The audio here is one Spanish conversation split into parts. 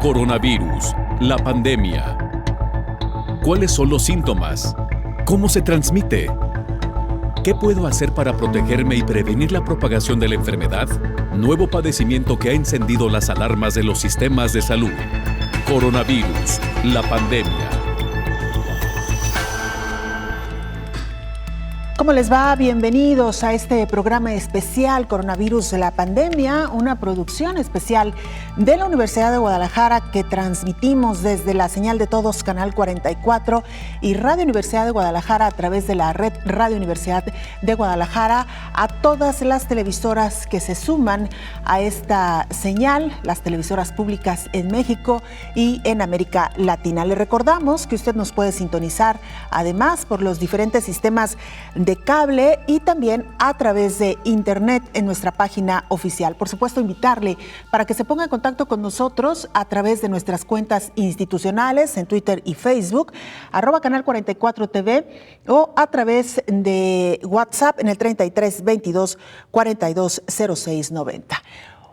Coronavirus, la pandemia. ¿Cuáles son los síntomas? ¿Cómo se transmite? ¿Qué puedo hacer para protegerme y prevenir la propagación de la enfermedad? Nuevo padecimiento que ha encendido las alarmas de los sistemas de salud. Coronavirus, la pandemia. ¿Cómo les va? Bienvenidos a este programa especial Coronavirus, la pandemia, una producción especial de la Universidad de Guadalajara que transmitimos desde la señal de todos, Canal 44 y Radio Universidad de Guadalajara a través de la red Radio Universidad de Guadalajara, a todas las televisoras que se suman a esta señal, las televisoras públicas en México y en América Latina. Le recordamos que usted nos puede sintonizar además por los diferentes sistemas de cable y también a través de internet en nuestra página oficial. Por supuesto, invitarle para que se ponga en contacto con nosotros a través de nuestras cuentas institucionales en Twitter y Facebook, @Canal 44 TV, o a través de WhatsApp en el 33 22 42 06 90.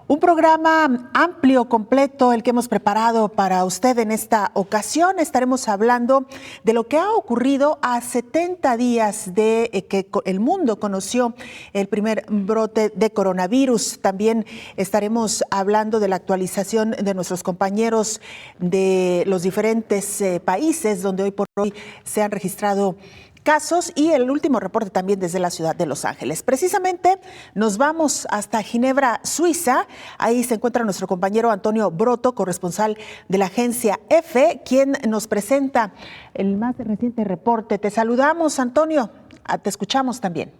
Un programa amplio, completo, el que hemos preparado para usted en esta ocasión. Estaremos hablando de lo que ha ocurrido a 70 días de que el mundo conoció el primer brote de coronavirus. También estaremos hablando de la actualización de nuestros compañeros de los diferentes países donde hoy por hoy se han registrado casos y el último reporte también desde la ciudad de Los Ángeles. Precisamente nos vamos hasta Ginebra, Suiza. Ahí se encuentra nuestro compañero Antonio Broto, corresponsal de la agencia EFE, quien nos presenta el más reciente reporte. Te saludamos, Antonio. Te escuchamos también.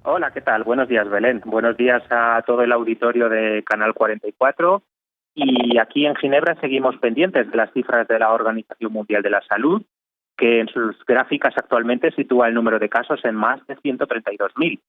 Hola, ¿qué tal? Buenos días, Belén. Buenos días a todo el auditorio de Canal 44. Y aquí en Ginebra seguimos pendientes de las cifras de la Organización Mundial de la Salud, que en sus gráficas actualmente sitúa el número de casos en más de 132.000,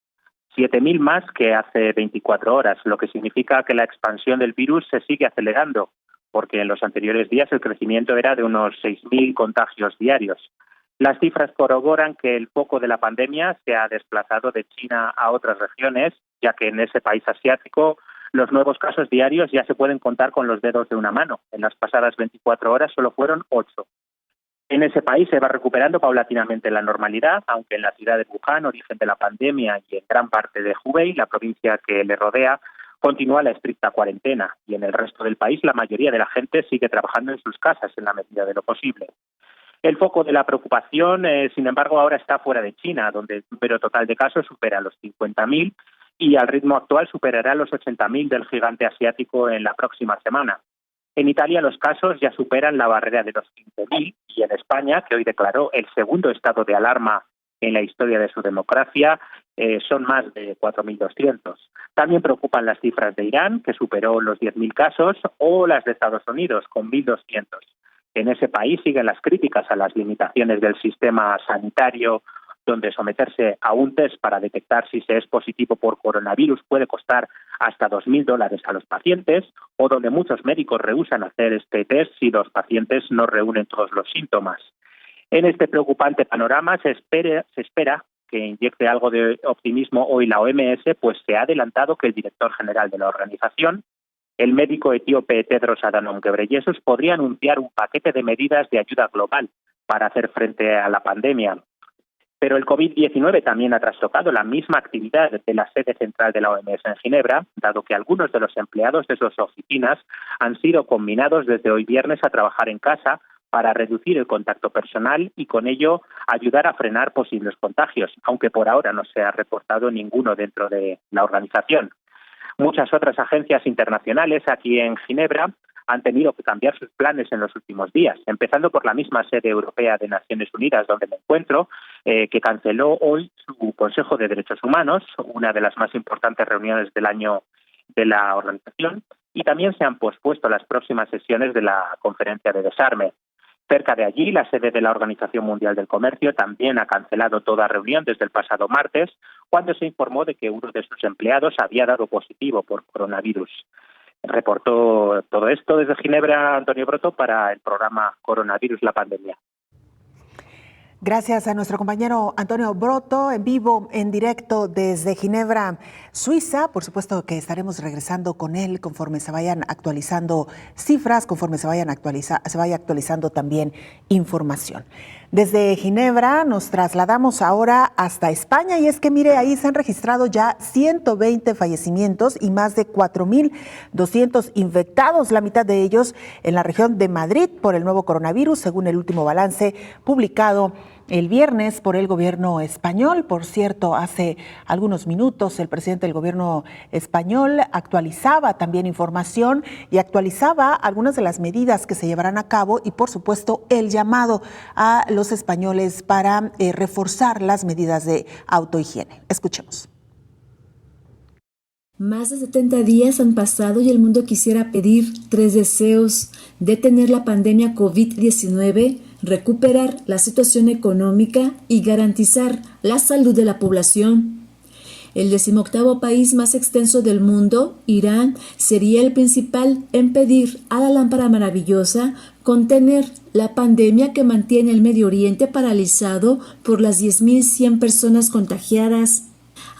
7.000 más que hace 24 horas, lo que significa que la expansión del virus se sigue acelerando, porque en los anteriores días el crecimiento era de unos 6.000 contagios diarios. Las cifras corroboran que el foco de la pandemia se ha desplazado de China a otras regiones, ya que en ese país asiático los nuevos casos diarios ya se pueden contar con los dedos de una mano. En las pasadas 24 horas solo fueron 8. En ese país se va recuperando paulatinamente la normalidad, aunque en la ciudad de Wuhan, origen de la pandemia, y en gran parte de Hubei, la provincia que le rodea, continúa la estricta cuarentena, y en el resto del país la mayoría de la gente sigue trabajando en sus casas en la medida de lo posible. El foco de la preocupación, sin embargo, ahora está fuera de China, donde el número total de casos supera los 50.000 y al ritmo actual superará los 80.000 del gigante asiático en la próxima semana. En Italia los casos ya superan la barrera de los 15.000 y en España, que hoy declaró el segundo estado de alarma en la historia de su democracia, son más de 4.200. También preocupan las cifras de Irán, que superó los 10.000 casos, o las de Estados Unidos, con 1.200. En ese país siguen las críticas a las limitaciones del sistema sanitario, donde someterse a un test para detectar si se es positivo por coronavirus puede costar hasta $2.000 a los pacientes, o donde muchos médicos rehúsan hacer este test si los pacientes no reúnen todos los síntomas. En este preocupante panorama se espera que inyecte algo de optimismo hoy la OMS, pues se ha adelantado que el director general de la organización, el médico etíope Tedros Adhanom Ghebreyesus, podría anunciar un paquete de medidas de ayuda global para hacer frente a la pandemia. Pero el COVID-19 también ha trastocado la misma actividad de la sede central de la OMS en Ginebra, dado que algunos de los empleados de sus oficinas han sido combinados desde hoy viernes a trabajar en casa para reducir el contacto personal y con ello ayudar a frenar posibles contagios, aunque por ahora no se ha reportado ninguno dentro de la organización. Muchas otras agencias internacionales aquí en Ginebra han tenido que cambiar sus planes en los últimos días, empezando por la misma sede europea de Naciones Unidas, donde me encuentro, que canceló hoy su Consejo de Derechos Humanos, una de las más importantes reuniones del año de la organización, y también se han pospuesto las próximas sesiones de la Conferencia de Desarme. Cerca de allí, la sede de la Organización Mundial del Comercio también ha cancelado toda reunión desde el pasado martes, cuando se informó de que uno de sus empleados había dado positivo por coronavirus. Reportó todo esto desde Ginebra Antonio Broto para el programa Coronavirus, la pandemia. Gracias a nuestro compañero Antonio Broto, en vivo, en directo desde Ginebra, Suiza. Por supuesto que estaremos regresando con él conforme se vayan actualizando cifras, conforme se vaya actualizando también información. Desde Ginebra nos trasladamos ahora hasta España y es que mire, ahí se han registrado ya 120 fallecimientos y más de 4.200 infectados, la mitad de ellos en la región de Madrid por el nuevo coronavirus, según el último balance publicado el viernes por el gobierno español. Por cierto, hace algunos minutos el presidente del gobierno español actualizaba también información y actualizaba algunas de las medidas que se llevarán a cabo y, por supuesto, el llamado a los españoles para reforzar las medidas de autohigiene. Escuchemos. Más de 70 días han pasado y el mundo quisiera pedir 3 deseos: detener la pandemia COVID-19, recuperar la situación económica y garantizar la salud de la población. El 18º país más extenso del mundo, Irán, sería el principal en pedir a la lámpara maravillosa contener la pandemia que mantiene el Medio Oriente paralizado por las 10.100 personas contagiadas.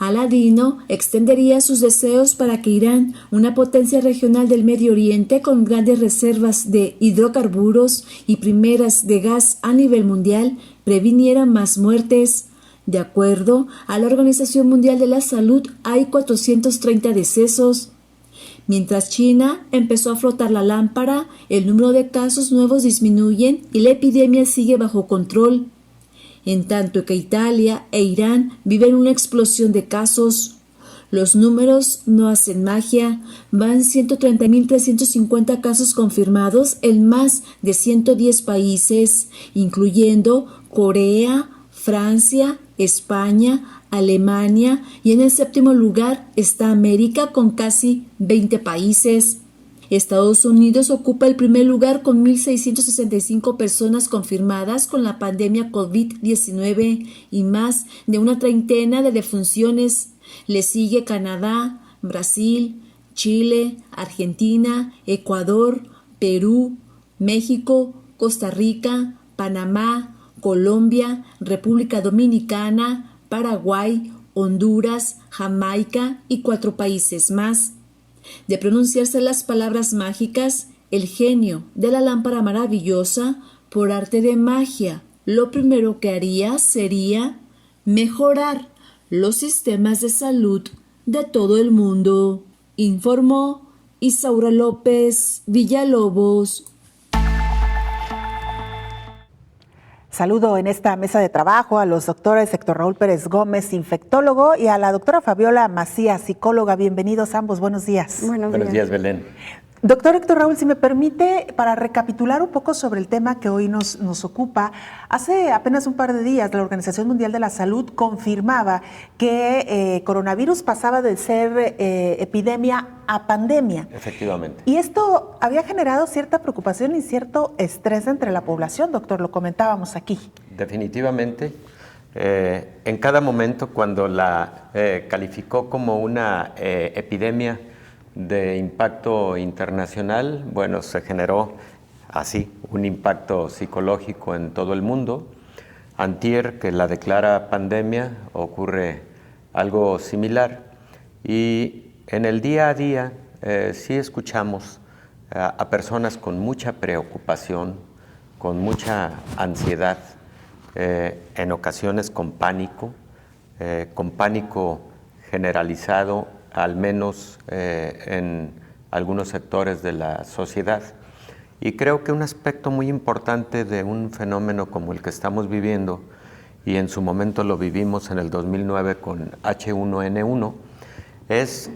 Aladino extendería sus deseos para que Irán, una potencia regional del Medio Oriente con grandes reservas de hidrocarburos y primeras de gas a nivel mundial, previniera más muertes. De acuerdo a la Organización Mundial de la Salud, hay 430 decesos. Mientras China empezó a frotar la lámpara, el número de casos nuevos disminuyen y la epidemia sigue bajo control. En tanto que Italia e Irán viven una explosión de casos. Los números no hacen magia. Van 130.350 casos confirmados en más de 110 países, incluyendo Corea, Francia, España, Alemania, y en el 7º lugar está América con casi 20 países. Estados Unidos ocupa el primer lugar con 1.665 personas confirmadas con la pandemia COVID-19 y más de una treintena de defunciones. Le sigue Canadá, Brasil, Chile, Argentina, Ecuador, Perú, México, Costa Rica, Panamá, Colombia, República Dominicana, Paraguay, Honduras, Jamaica y 4 países más. De pronunciarse las palabras mágicas, el genio de la lámpara maravillosa, por arte de magia, lo primero que haría sería mejorar los sistemas de salud de todo el mundo, informó Isaura López Villalobos. Saludo en esta mesa de trabajo a los doctores Héctor Raúl Pérez Gómez, infectólogo, y a la doctora Fabiola Macías, psicóloga. Bienvenidos ambos, buenos días. Buenos días, Belén. Doctor Héctor Raúl, si me permite, para recapitular un poco sobre el tema que hoy nos ocupa, hace apenas un par de días la Organización Mundial de la Salud confirmaba que coronavirus pasaba de ser epidemia a pandemia. Efectivamente. Y esto había generado cierta preocupación y cierto estrés entre la población, doctor, lo comentábamos aquí. Definitivamente. En cada momento, cuando la calificó como una epidemia de impacto internacional, bueno, se generó así un impacto psicológico en todo el mundo. Antier, que la declara pandemia, ocurre algo similar. Y en el día a día sí escuchamos a personas con mucha preocupación, con mucha ansiedad, en ocasiones con pánico generalizado, al menos en algunos sectores de la sociedad. Y creo que un aspecto muy importante de un fenómeno como el que estamos viviendo, y en su momento lo vivimos en el 2009 con H1N1, es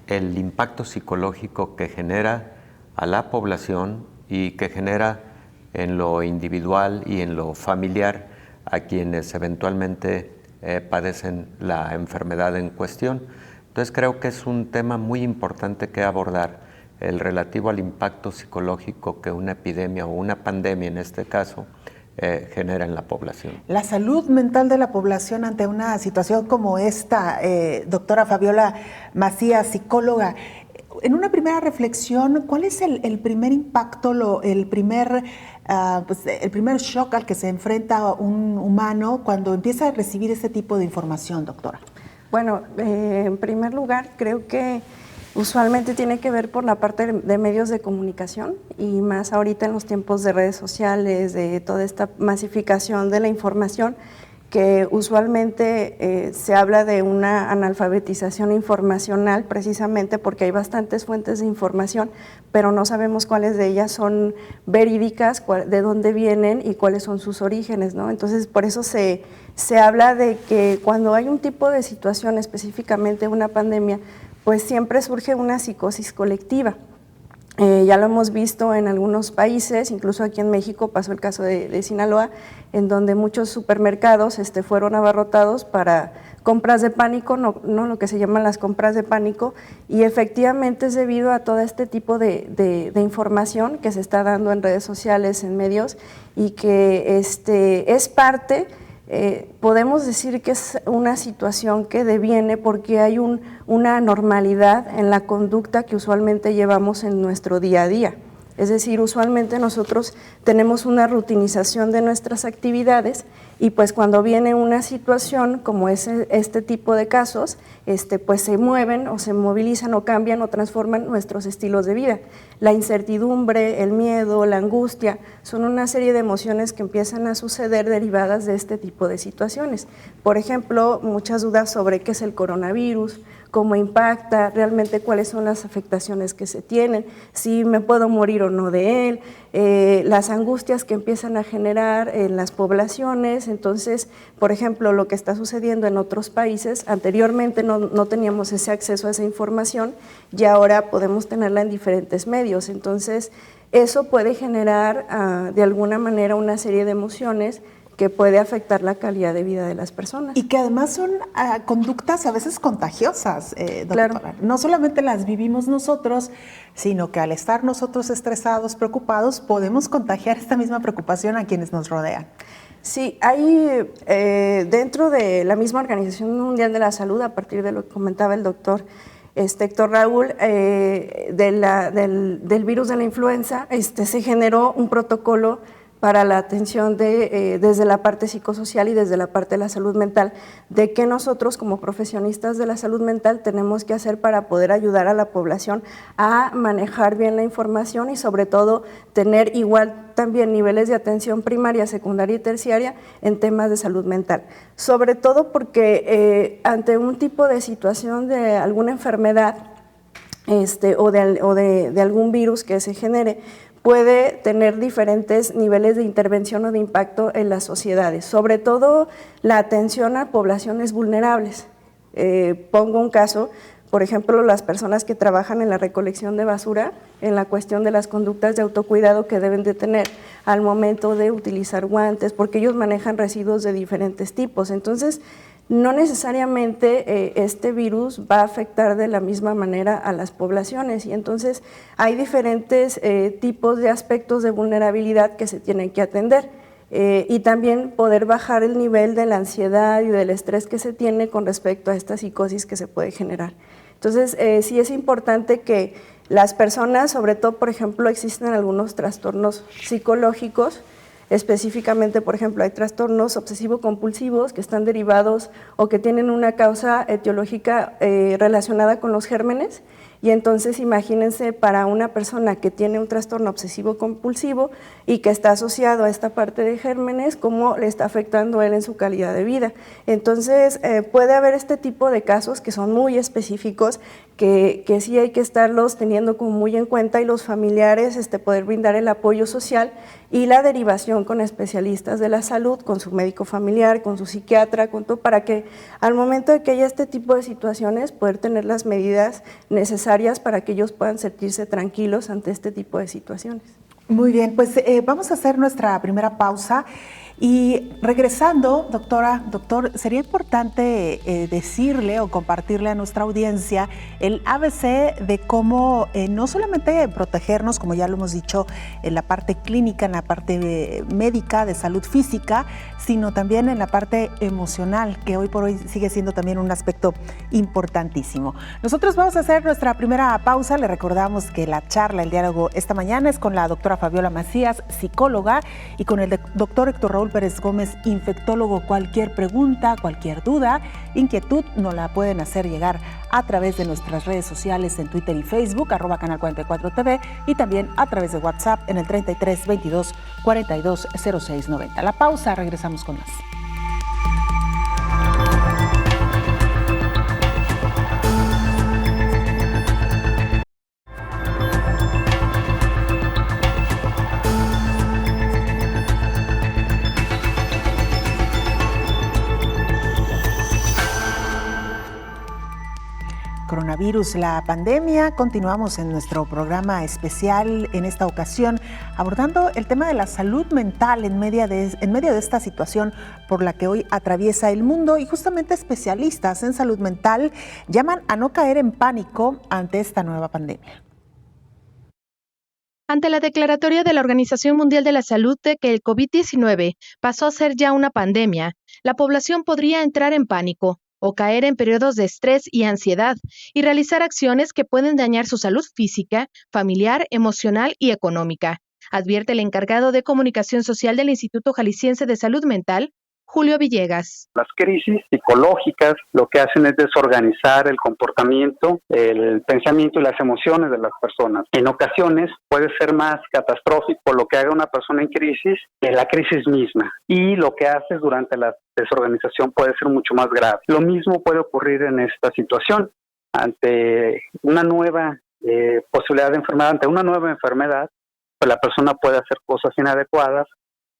el impacto psicológico que genera a la población y que genera en lo individual y en lo familiar a quienes eventualmente padecen la enfermedad en cuestión. Entonces creo que es un tema muy importante que abordar, el relativo al impacto psicológico que una epidemia o una pandemia en este caso genera en la población. La salud mental de la población ante una situación como esta, doctora Fabiola Macías, psicóloga, En una primera reflexión, ¿cuál es el primer impacto, el primer shock al que se enfrenta un humano cuando empieza a recibir este tipo de información, doctora? Bueno, en primer lugar, creo que usualmente tiene que ver por la parte de medios de comunicación y más ahorita en los tiempos de redes sociales, de toda esta masificación de la información, que usualmente se habla de una analfabetización informacional precisamente porque hay bastantes fuentes de información, pero no sabemos cuáles de ellas son verídicas, de dónde vienen y cuáles son sus orígenes, ¿no? Entonces, por eso se habla de que cuando hay un tipo de situación, específicamente una pandemia, pues siempre surge una psicosis colectiva. Ya lo hemos visto en algunos países, incluso aquí en México pasó el caso de Sinaloa, en donde muchos supermercados fueron abarrotados para compras de pánico, no lo que se llaman las compras de pánico, y efectivamente es debido a todo este tipo de información que se está dando en redes sociales, en medios, y que es parte. Podemos decir que es una situación que deviene porque hay una anormalidad en la conducta que usualmente llevamos en nuestro día a día. Es decir, usualmente nosotros tenemos una rutinización de nuestras actividades y pues cuando viene una situación como es este tipo de casos, pues se mueven o se movilizan o cambian o transforman nuestros estilos de vida. La incertidumbre, el miedo, la angustia, son una serie de emociones que empiezan a suceder derivadas de este tipo de situaciones. Por ejemplo, muchas dudas sobre qué es el coronavirus, cómo impacta, realmente cuáles son las afectaciones que se tienen, si me puedo morir o no de él, las angustias que empiezan a generar en las poblaciones. Entonces, por ejemplo, lo que está sucediendo en otros países, anteriormente no teníamos ese acceso a esa información y ahora podemos tenerla en diferentes medios. Entonces, eso puede generar de alguna manera una serie de emociones que puede afectar la calidad de vida de las personas. Y que además son conductas a veces contagiosas, doctora. Claro. No solamente las vivimos nosotros, sino que al estar nosotros estresados, preocupados, podemos contagiar esta misma preocupación a quienes nos rodean. Sí, hay dentro de la misma Organización Mundial de la Salud, a partir de lo que comentaba el doctor Héctor Raúl, del virus de la influenza, se generó un protocolo para la atención desde la parte psicosocial y desde la parte de la salud mental, de qué nosotros como profesionistas de la salud mental tenemos que hacer para poder ayudar a la población a manejar bien la información y sobre todo tener igual también niveles de atención primaria, secundaria y terciaria en temas de salud mental. Sobre todo porque ante un tipo de situación de alguna enfermedad o de algún virus que se genere, puede tener diferentes niveles de intervención o de impacto en las sociedades, sobre todo la atención a poblaciones vulnerables. Pongo un caso, por ejemplo, las personas que trabajan en la recolección de basura, en la cuestión de las conductas de autocuidado que deben de tener al momento de utilizar guantes, porque ellos manejan residuos de diferentes tipos. Entonces, no necesariamente este virus va a afectar de la misma manera a las poblaciones y entonces hay diferentes tipos de aspectos de vulnerabilidad que se tienen que atender y también poder bajar el nivel de la ansiedad y del estrés que se tiene con respecto a esta psicosis que se puede generar. Entonces, sí es importante que las personas, sobre todo, por ejemplo, existen algunos trastornos psicológicos. Específicamente, por ejemplo, hay trastornos obsesivo-compulsivos que están derivados o que tienen una causa etiológica relacionada con los gérmenes y entonces imagínense para una persona que tiene un trastorno obsesivo-compulsivo y que está asociado a esta parte de gérmenes, cómo le está afectando a él en su calidad de vida. Entonces, puede haber este tipo de casos que son muy específicos, que sí hay que estarlos teniendo como muy en cuenta y los familiares poder brindar el apoyo social y la derivación con especialistas de la salud, con su médico familiar, con su psiquiatra, con todo, para que al momento de que haya este tipo de situaciones poder tener las medidas necesarias para que ellos puedan sentirse tranquilos ante este tipo de situaciones. Muy bien, pues vamos a hacer nuestra primera pausa Y regresando, doctor, sería importante decirle o compartirle a nuestra audiencia el ABC de cómo no solamente protegernos, como ya lo hemos dicho, en la parte clínica, en la parte médica, de salud física, sino también en la parte emocional, que hoy por hoy sigue siendo también un aspecto importantísimo. Nosotros vamos a hacer nuestra primera pausa. Le recordamos que la charla, el diálogo esta mañana es con la doctora Fabiola Macías, psicóloga, y con el doctor Héctor Raúl Pérez Gómez, infectólogo. Cualquier pregunta, cualquier duda, inquietud, nos la pueden hacer llegar a través de nuestras redes sociales en Twitter y Facebook, @Canal 44 TV, y también a través de WhatsApp en el 33 22 42 06 90. La pausa, regresamos con más. Coronavirus, la pandemia. Continuamos en nuestro programa especial en esta ocasión abordando el tema de la salud mental en medio de esta situación por la que hoy atraviesa el mundo, y justamente especialistas en salud mental llaman a no caer en pánico ante esta nueva pandemia. Ante la declaratoria de la Organización Mundial de la Salud de que el COVID-19 pasó a ser ya una pandemia, la población podría entrar en pánico o caer en periodos de estrés y ansiedad y realizar acciones que pueden dañar su salud física, familiar, emocional y económica, advierte el encargado de comunicación social del Instituto Jalisciense de Salud Mental, Julio Villegas. Las crisis psicológicas lo que hacen es desorganizar el comportamiento, el pensamiento y las emociones de las personas. En ocasiones puede ser más catastrófico lo que haga una persona en crisis que la crisis misma. Y lo que haces durante la desorganización puede ser mucho más grave. Lo mismo puede ocurrir en esta situación. Ante una nueva posibilidad de enfermedad, ante una nueva enfermedad, pues la persona puede hacer cosas inadecuadas,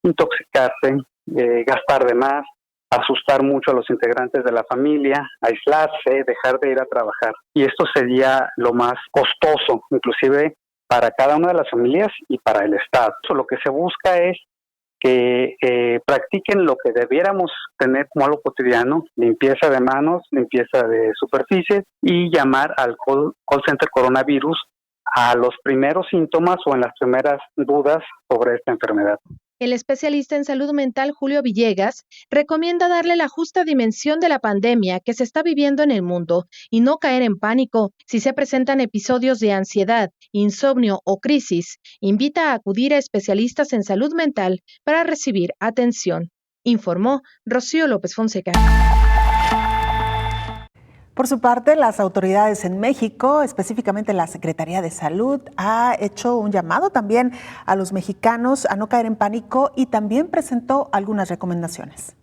intoxicarse, gastar de más, asustar mucho a los integrantes de la familia, aislarse, dejar de ir a trabajar. Y esto sería lo más costoso, inclusive para cada una de las familias y para el Estado. Lo que se busca es que practiquen lo que debiéramos tener como algo cotidiano: limpieza de manos, limpieza de superficies, y llamar al call center coronavirus a los primeros síntomas o en las primeras dudas sobre esta enfermedad. El especialista en salud mental Julio Villegas recomienda darle la justa dimensión de la pandemia que se está viviendo en el mundo y no caer en pánico. Si se presentan episodios de ansiedad, insomnio o crisis, invita a acudir a especialistas en salud mental para recibir atención, informó Rocío López Fonseca. Por su parte, las autoridades en México, específicamente la Secretaría de Salud, ha hecho un llamado también a los mexicanos a no caer en pánico y también presentó algunas recomendaciones.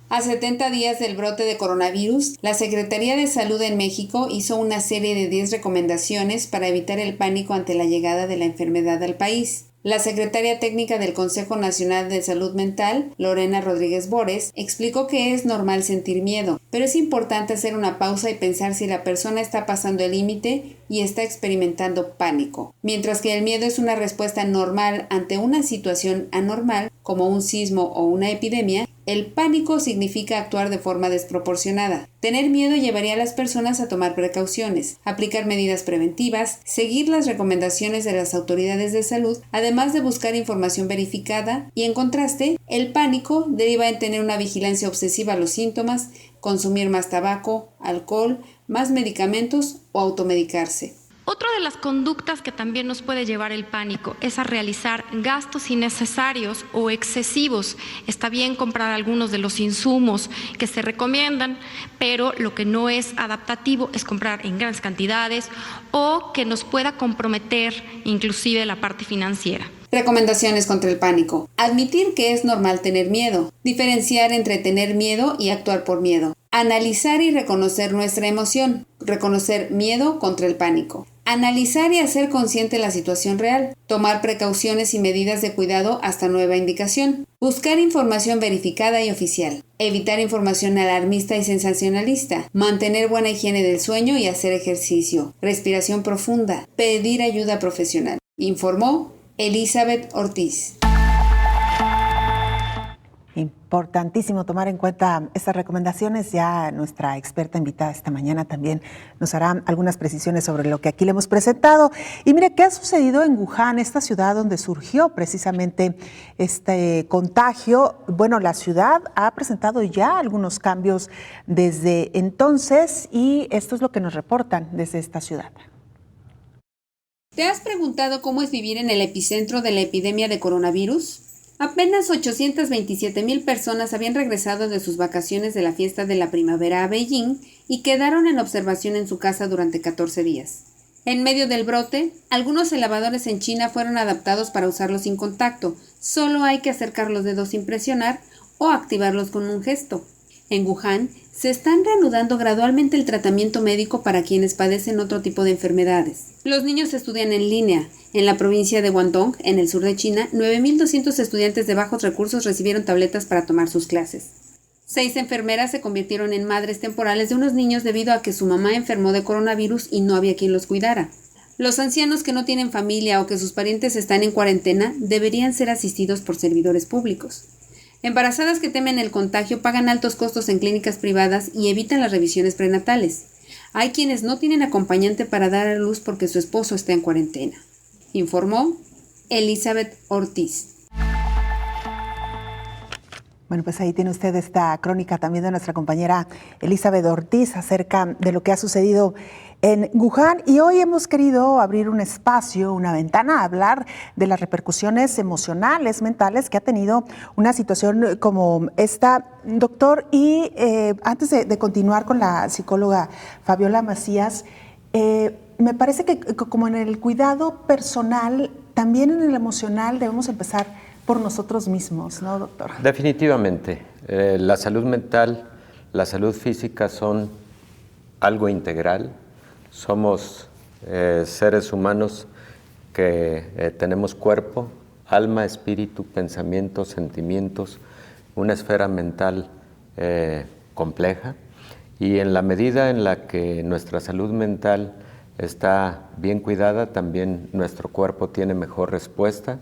A 70 días del brote de coronavirus, la Secretaría de Salud en México hizo una serie de 10 recomendaciones para evitar el pánico ante la llegada de la enfermedad al país. La secretaria técnica del Consejo Nacional de Salud Mental, Lorena Rodríguez Bores, explicó que es normal sentir miedo, pero es importante hacer una pausa y pensar si la persona está pasando el límite y está experimentando pánico. Mientras que el miedo es una respuesta normal ante una situación anormal, como un sismo o una epidemia, el pánico significa actuar de forma desproporcionada. Tener miedo llevaría a las personas a tomar precauciones, aplicar medidas preventivas, seguir las recomendaciones de las autoridades de salud, además de buscar información verificada, y en contraste, el pánico deriva en tener una vigilancia obsesiva a los síntomas, consumir más tabaco, alcohol, más medicamentos o automedicarse. Otra de las conductas que también nos puede llevar el pánico es a realizar gastos innecesarios o excesivos. Está bien comprar algunos de los insumos que se recomiendan, pero lo que no es adaptativo es comprar en grandes cantidades o que nos pueda comprometer inclusive la parte financiera. Recomendaciones contra el pánico. Admitir que es normal tener miedo. Diferenciar entre tener miedo y actuar por miedo. Analizar y reconocer nuestra emoción. Reconocer miedo contra el pánico. Analizar y hacer consciente la situación real. Tomar precauciones y medidas de cuidado hasta nueva indicación. Buscar información verificada y oficial. Evitar información alarmista y sensacionalista. Mantener buena higiene del sueño y hacer ejercicio. Respiración profunda. Pedir ayuda profesional. Informó Elizabeth Ortiz. Importantísimo tomar en cuenta estas recomendaciones. Ya nuestra experta invitada esta mañana también nos hará algunas precisiones sobre lo que aquí le hemos presentado. Y mire, ¿qué ha sucedido en Wuhan, esta ciudad donde surgió precisamente este contagio? Bueno, la ciudad ha presentado ya algunos cambios desde entonces y esto es lo que nos reportan desde esta ciudad. ¿Te has preguntado cómo es vivir en el epicentro de la epidemia de coronavirus? Apenas 827,000 personas habían regresado de sus vacaciones de la fiesta de la primavera a Beijing y quedaron en observación en su casa durante 14 días. En medio del brote, algunos elevadores en China fueron adaptados para usarlos sin contacto, solo hay que acercar los dedos sin presionar o activarlos con un gesto. En Wuhan, se están reanudando gradualmente el tratamiento médico para quienes padecen otro tipo de enfermedades. Los niños estudian en línea. En la provincia de Guangdong, en el sur de China, 9,200 estudiantes de bajos recursos recibieron tabletas para tomar sus clases. 6 enfermeras se convirtieron en madres temporales de unos niños debido a que su mamá enfermó de coronavirus y no había quien los cuidara. Los ancianos que no tienen familia o que sus parientes están en cuarentena deberían ser asistidos por servidores públicos. Embarazadas que temen el contagio pagan altos costos en clínicas privadas y evitan las revisiones prenatales. Hay quienes no tienen acompañante para dar a luz porque su esposo está en cuarentena. Informó Elizabeth Ortiz. Bueno, pues ahí tiene usted esta crónica también de nuestra compañera Elizabeth Ortiz acerca de lo que ha sucedido en Wuhan. Y hoy hemos querido abrir un espacio, una ventana, a hablar de las repercusiones emocionales, mentales que ha tenido una situación como esta, doctor. Y antes de continuar con la psicóloga Fabiola Macías, me parece que como en el cuidado personal, también en el emocional debemos empezar por nosotros mismos, ¿no, doctor? Definitivamente. La salud mental, la salud física son algo integral. Somos seres humanos que tenemos cuerpo, alma, espíritu, pensamientos, sentimientos, una esfera mental compleja. Y en la medida en la que nuestra salud mental está bien cuidada, también nuestro cuerpo tiene mejor respuesta.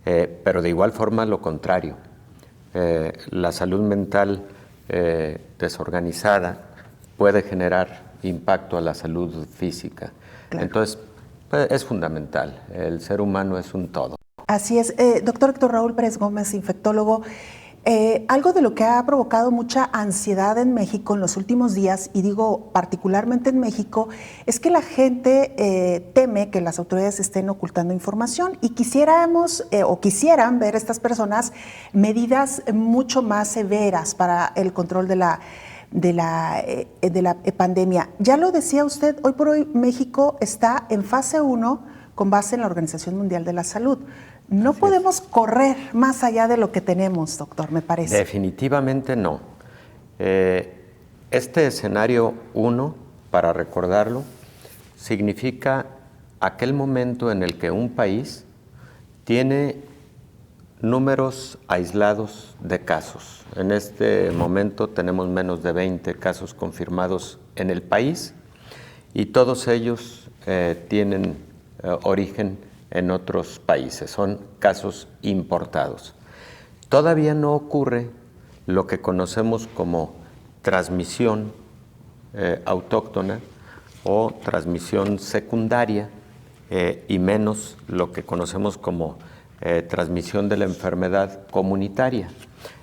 Pero de igual forma lo contrario, la salud mental desorganizada puede generar impacto a la salud física. Claro. Entonces, pues, es fundamental, el ser humano es un todo. Así es. Doctor Héctor Raúl Pérez Gómez, infectólogo, algo de lo que ha provocado mucha ansiedad en México en los últimos días, y digo particularmente en México, es que la gente teme que las autoridades estén ocultando información y quisieran ver estas personas medidas mucho más severas para el control de la pandemia. Ya lo decía usted, hoy por hoy México está en fase 1 con base en la Organización Mundial de la Salud. No podemos correr más allá de lo que tenemos, doctor, me parece. Definitivamente no. Este escenario 1, para recordarlo, significa aquel momento en el que un país tiene números aislados de casos. En este momento tenemos menos de 20 casos confirmados en el país y todos ellos tienen origen en otros países, son casos importados. Todavía no ocurre lo que conocemos como transmisión autóctona o transmisión secundaria y menos lo que conocemos como transmisión de la enfermedad comunitaria.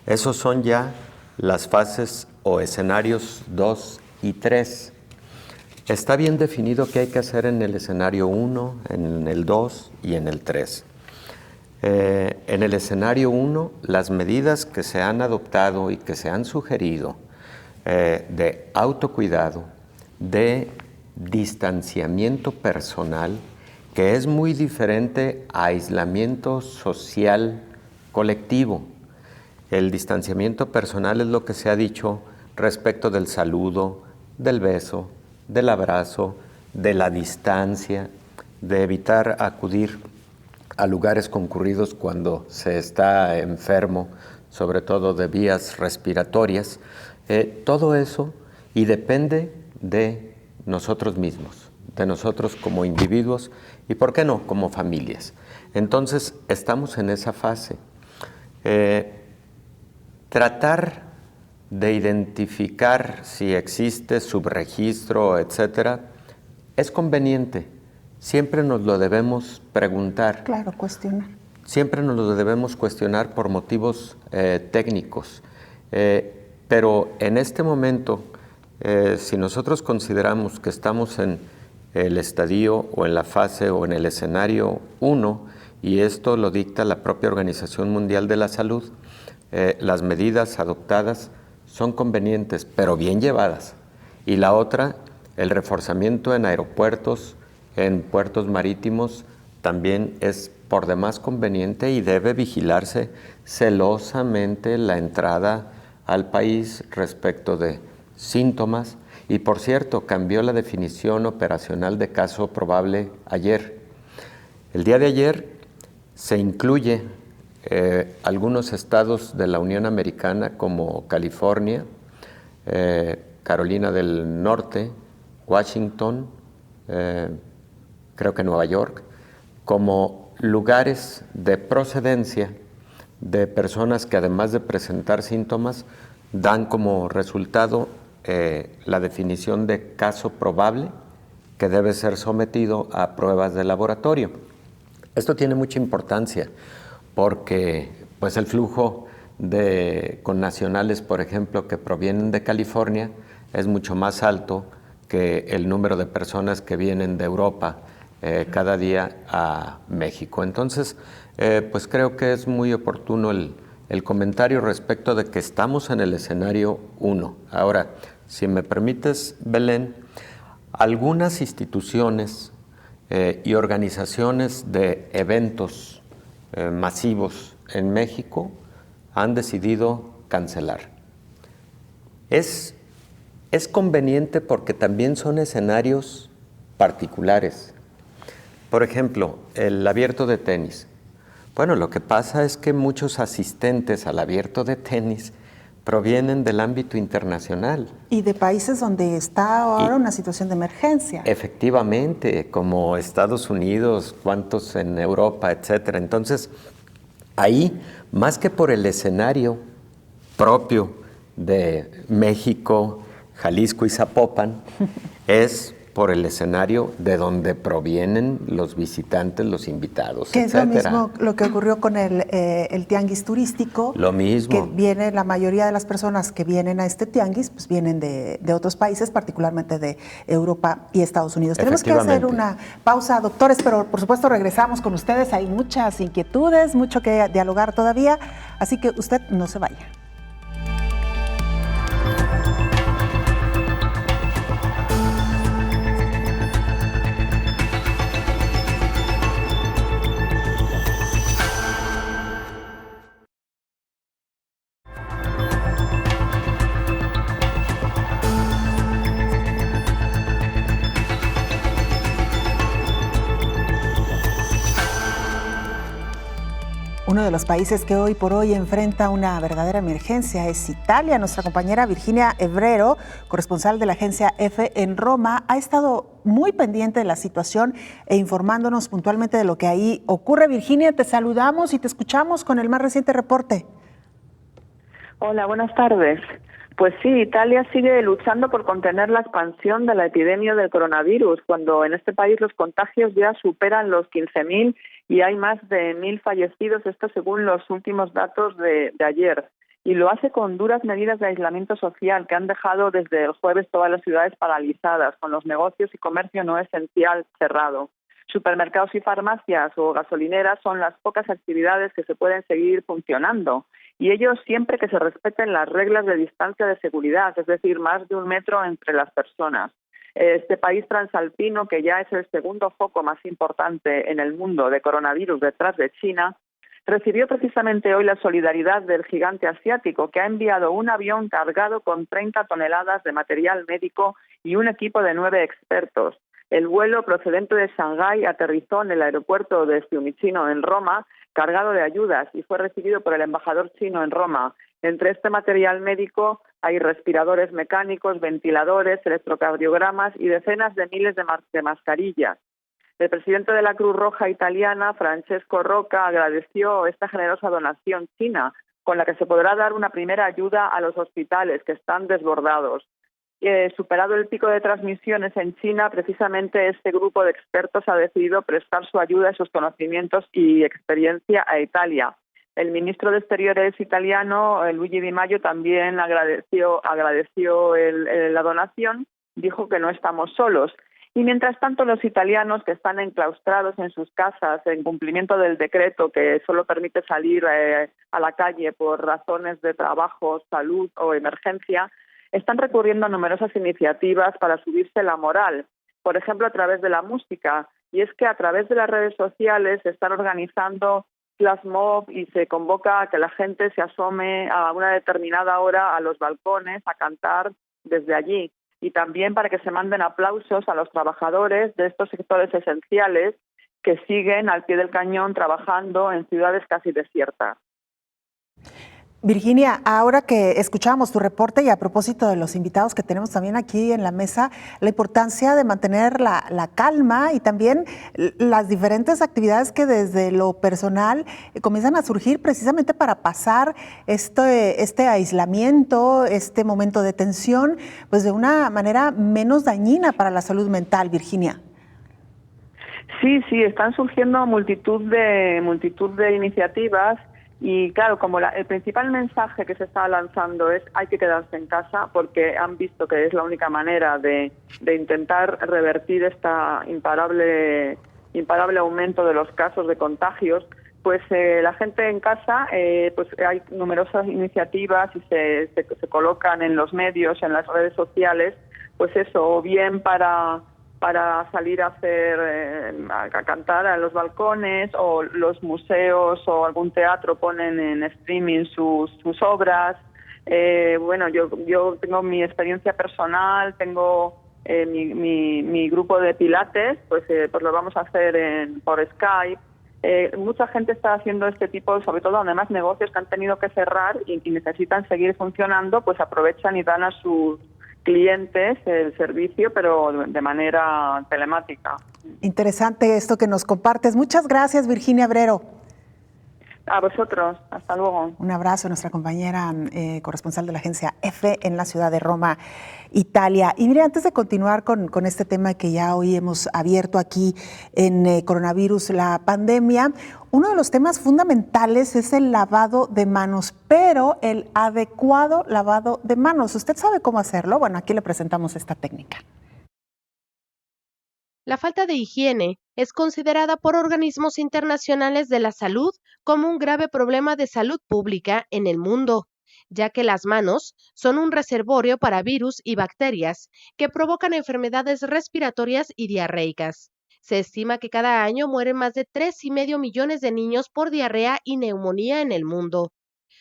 Esos son ya las fases o escenarios 2 y 3. Está bien definido qué hay que hacer en el escenario 1, en el 2 y en el 3. En el escenario 1, las medidas que se han adoptado y que se han sugerido de autocuidado, de distanciamiento personal, que es muy diferente a aislamiento social colectivo. El distanciamiento personal es lo que se ha dicho respecto del saludo, del beso, del abrazo, de la distancia, de evitar acudir a lugares concurridos cuando se está enfermo, sobre todo de vías respiratorias. Todo eso, y depende de nosotros mismos, de nosotros como individuos y, ¿por qué no?, como familias. Entonces, estamos en esa fase. tratar de identificar si existe subregistro, etcétera, es conveniente. Siempre nos lo debemos preguntar. Claro, cuestionar. Siempre nos lo debemos cuestionar por motivos técnicos. Pero en este momento, si nosotros consideramos que estamos en el estadio o en la fase o en el escenario 1, y esto lo dicta la propia Organización Mundial de la Salud, las medidas adoptadas son convenientes, pero bien llevadas. Y la otra, el reforzamiento en aeropuertos, en puertos marítimos, también es por demás conveniente y debe vigilarse celosamente la entrada al país respecto de síntomas. Y por cierto, cambió la definición operacional de caso probable ayer. El día de ayer se incluye algunos estados de la Unión Americana como California, Carolina del Norte, Washington, creo que Nueva York, como lugares de procedencia de personas que además de presentar síntomas dan como resultado la definición de caso probable que debe ser sometido a pruebas de laboratorio. Esto tiene mucha importancia porque pues el flujo de connacionales, por ejemplo, que provienen de California es mucho más alto que el número de personas que vienen de Europa cada día a México. Entonces, pues creo que es muy oportuno el comentario respecto de que estamos en el escenario 1. Ahora, si me permites, Belén, algunas instituciones y organizaciones de eventos masivos en México han decidido cancelar. Es conveniente porque también son escenarios particulares. Por ejemplo, el abierto de tenis. Bueno, lo que pasa es que muchos asistentes al abierto de tenis provienen del ámbito internacional. Y de países donde está ahora una situación de emergencia. Efectivamente, como Estados Unidos, cuantos en Europa, etcétera. Entonces, ahí, más que por el escenario propio de México, Jalisco y Zapopan, es por el escenario de donde provienen los visitantes, los invitados, que etcétera. Es lo mismo lo que ocurrió con el tianguis turístico. Lo mismo. Que viene, la mayoría de las personas que vienen a este tianguis, pues vienen de otros países, particularmente de Europa y Estados Unidos. Tenemos que hacer una pausa, doctores, pero por supuesto regresamos con ustedes. Hay muchas inquietudes, mucho que dialogar todavía, así que usted no se vaya. Uno de los países que hoy por hoy enfrenta una verdadera emergencia es Italia. Nuestra compañera Virginia Ebrero, corresponsal de la agencia EFE en Roma, ha estado muy pendiente de la situación e informándonos puntualmente de lo que ahí ocurre. Virginia, te saludamos y te escuchamos con el más reciente reporte. Hola, buenas tardes. Pues sí, Italia sigue luchando por contener la expansión de la epidemia del coronavirus, cuando en este país los contagios ya superan los 15.000 y hay más de 1.000 fallecidos, esto según los últimos datos de ayer. Y lo hace con duras medidas de aislamiento social que han dejado desde el jueves todas las ciudades paralizadas, con los negocios y comercio no esencial cerrado. Supermercados y farmacias o gasolineras son las pocas actividades que se pueden seguir funcionando. Y ello siempre que se respeten las reglas de distancia de seguridad, es decir, más de 1 metro entre las personas. Este país transalpino, que ya es el segundo foco más importante en el mundo de coronavirus detrás de China, recibió precisamente hoy la solidaridad del gigante asiático, que ha enviado un avión cargado con 30 toneladas de material médico y un equipo de 9 expertos. El vuelo procedente de Shanghái aterrizó en el aeropuerto de Fiumicino, en Roma, cargado de ayudas, y fue recibido por el embajador chino en Roma. Entre este material médico hay respiradores mecánicos, ventiladores, electrocardiogramas y decenas de miles de mascarillas. El presidente de la Cruz Roja italiana, Francesco Rocca, agradeció esta generosa donación china, con la que se podrá dar una primera ayuda a los hospitales que están desbordados. Superado el pico de transmisiones en China, precisamente este grupo de expertos ha decidido prestar su ayuda y sus conocimientos y experiencia a Italia. El ministro de Exteriores italiano, Luigi Di Maio, también agradeció la donación, dijo que no estamos solos. Y mientras tanto, los italianos que están enclaustrados en sus casas en cumplimiento del decreto que solo permite salir a la calle por razones de trabajo, salud o emergencia, están recurriendo a numerosas iniciativas para subirse la moral, por ejemplo, a través de la música. Y es que a través de las redes sociales se están organizando flash mob y se convoca a que la gente se asome a una determinada hora a los balcones a cantar desde allí. Y también para que se manden aplausos a los trabajadores de estos sectores esenciales que siguen al pie del cañón trabajando en ciudades casi desiertas. Virginia, ahora que escuchábamos tu reporte y a propósito de los invitados que tenemos también aquí en la mesa, la importancia de mantener la calma y también las diferentes actividades que desde lo personal comienzan a surgir precisamente para pasar este aislamiento, este momento de tensión, pues de una manera menos dañina para la salud mental, Virginia. Sí, están surgiendo multitud de iniciativas. Y claro, como el principal mensaje que se está lanzando es hay que quedarse en casa porque han visto que es la única manera de intentar revertir esta imparable aumento de los casos de contagios, pues la gente en casa, pues hay numerosas iniciativas y se colocan en los medios, en las redes sociales, pues eso, o bien para salir a a cantar a los balcones, o los museos o algún teatro ponen en streaming sus obras. Bueno, yo tengo mi experiencia personal, tengo mi grupo de pilates, pues lo vamos a hacer por Skype. Mucha gente está haciendo este tipo, sobre todo además negocios que han tenido que cerrar y necesitan seguir funcionando, pues aprovechan y dan a sus clientes el servicio, pero de manera telemática. Interesante esto que nos compartes. Muchas gracias, Virginia Abrero. A vosotros, hasta luego. Un abrazo a nuestra compañera corresponsal de la agencia EFE en la ciudad de Roma, Italia. Y mire, antes de continuar con este tema que ya hoy hemos abierto aquí en coronavirus, la pandemia, uno de los temas fundamentales es el lavado de manos, pero el adecuado lavado de manos. ¿Usted sabe cómo hacerlo? Bueno, aquí le presentamos esta técnica. La falta de higiene es considerada por organismos internacionales de la salud como un grave problema de salud pública en el mundo, ya que las manos son un reservorio para virus y bacterias que provocan enfermedades respiratorias y diarreicas. Se estima que cada año mueren más de 3,5 millones de niños por diarrea y neumonía en el mundo.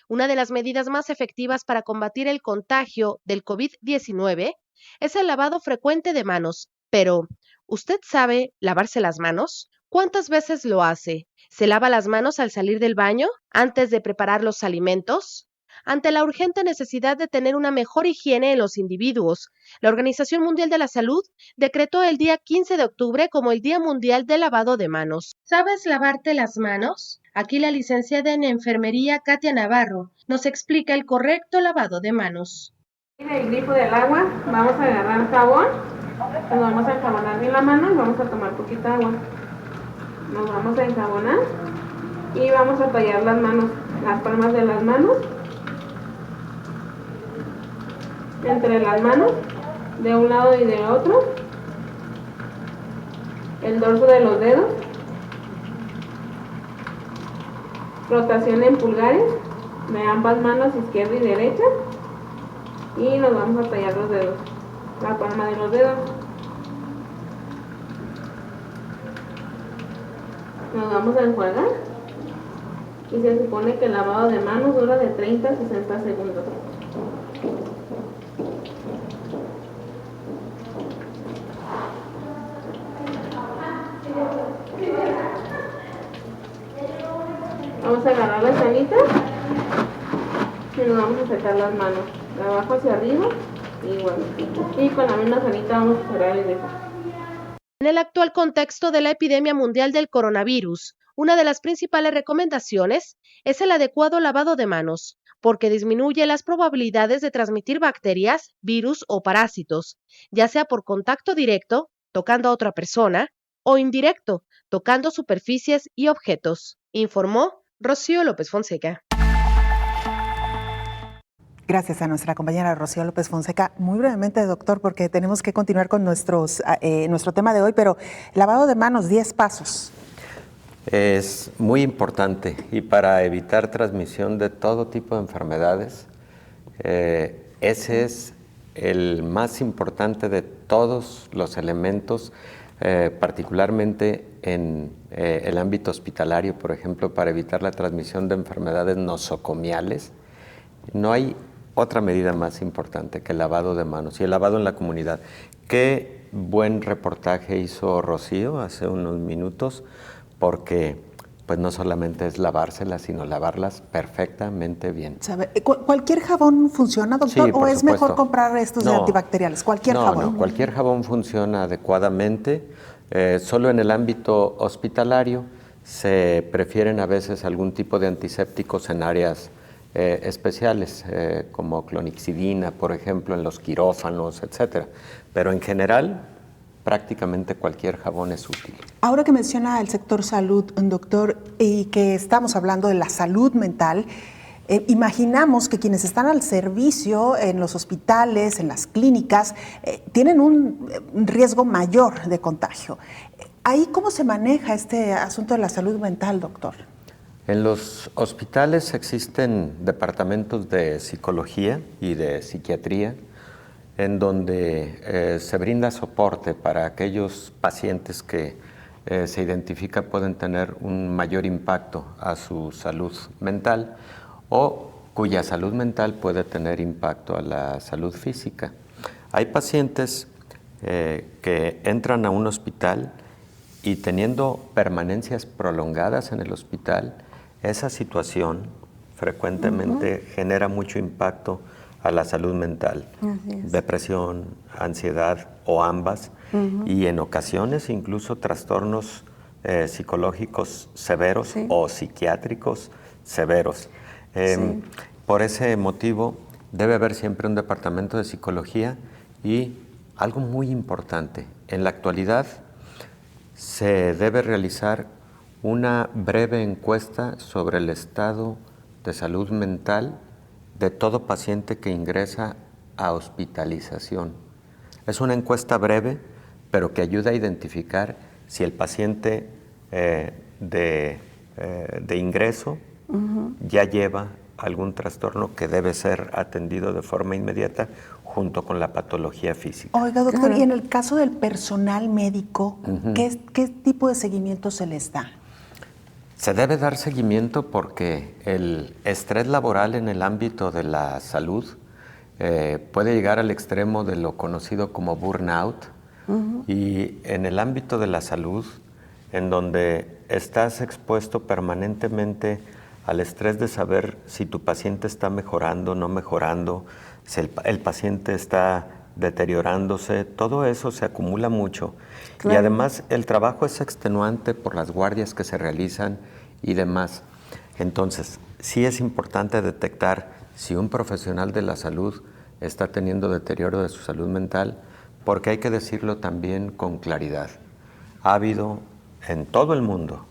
Una de las medidas más efectivas para combatir el contagio del COVID-19 es el lavado frecuente de manos. Pero, ¿usted sabe lavarse las manos? ¿Cuántas veces lo hace? ¿Se lava las manos al salir del baño? ¿Antes de preparar los alimentos? Ante la urgente necesidad de tener una mejor higiene en los individuos, la Organización Mundial de la Salud decretó el día 15 de octubre como el Día Mundial del Lavado de Manos. ¿Sabes lavarte las manos? Aquí la licenciada en enfermería Katia Navarro nos explica el correcto lavado de manos. En el grifo del agua vamos a agarrar jabón, nos vamos a enjabonar bien la mano y vamos a tomar poquita agua. Nos vamos a enjabonar y vamos a tallar las manos, las palmas de las manos, entre las manos, de un lado y de otro, el dorso de los dedos, rotación en pulgares de ambas manos, izquierda y derecha, y nos vamos a tallar los dedos, la palma de los dedos. Nos vamos a enjuagar y se supone que el lavado de manos dura de 30 a 60 segundos. Vamos a agarrar la sanita y nos vamos a secar las manos, de abajo hacia arriba, igual. Y con la misma sanita vamos a cerrar el grifo. En el actual contexto de la epidemia mundial del coronavirus, Una de las principales recomendaciones es el adecuado lavado de manos, porque disminuye las probabilidades de transmitir bacterias, virus o parásitos, ya sea por contacto directo, tocando a otra persona, o indirecto, tocando superficies y objetos, informó Rocío López Fonseca. Gracias a nuestra compañera Rocío López Fonseca. Muy brevemente, doctor, porque tenemos que continuar con nuestro tema de hoy, pero lavado de manos, 10 pasos. Es muy importante y para evitar transmisión de todo tipo de enfermedades, ese es el más importante de todos los elementos, particularmente en el ámbito hospitalario, por ejemplo, para evitar la transmisión de enfermedades nosocomiales. No hay otra medida más importante que el lavado de manos y el lavado en la comunidad. Qué buen reportaje hizo Rocío hace unos minutos, porque pues no solamente es lavárselas, sino lavarlas perfectamente bien. ¿Cualquier jabón funciona, doctor? Sí, ¿O es supuesto. mejor comprar estos de antibacteriales? Cualquier jabón. No, cualquier jabón funciona adecuadamente. Solo en el ámbito hospitalario se prefieren a veces algún tipo de antisépticos en áreas especiales, como clonixidina, por ejemplo, en los quirófanos, etcétera. Pero en general, prácticamente cualquier jabón es útil. Ahora que menciona el sector salud, doctor, y que estamos hablando de la salud mental, imaginamos que quienes están al servicio en los hospitales, en las clínicas, tienen un riesgo mayor de contagio. ¿Ahí cómo se maneja este asunto de la salud mental, doctor? En los hospitales existen departamentos de psicología y de psiquiatría en donde se brinda soporte para aquellos pacientes que se identifica pueden tener un mayor impacto a su salud mental o cuya salud mental puede tener impacto a la salud física. Hay pacientes que entran a un hospital y teniendo permanencias prolongadas en el hospital, esa situación frecuentemente genera mucho impacto a la salud mental, depresión, ansiedad o ambas, y en ocasiones incluso trastornos psicológicos severos o psiquiátricos severos. Por ese motivo debe haber siempre un departamento de psicología y algo muy importante, en la actualidad se debe realizar una breve encuesta sobre el estado de salud mental de todo paciente que ingresa a hospitalización. Es una encuesta breve, pero que ayuda a identificar si el paciente de ingreso ya lleva algún trastorno que debe ser atendido de forma inmediata junto con la patología física. Oiga, doctor, y en el caso del personal médico, ¿qué tipo de seguimiento se les da? Se debe dar seguimiento porque el estrés laboral en el ámbito de la salud puede llegar al extremo de lo conocido como burnout, y en el ámbito de la salud, en donde estás expuesto permanentemente al estrés de saber si tu paciente está mejorando, no mejorando, si el paciente está deteriorándose, todo eso se acumula mucho. Claro. Y además el trabajo es extenuante por las guardias que se realizan y demás. Entonces, sí es importante detectar si un profesional de la salud está teniendo deterioro de su salud mental, porque hay que decirlo también con claridad. Ha habido en todo el mundo,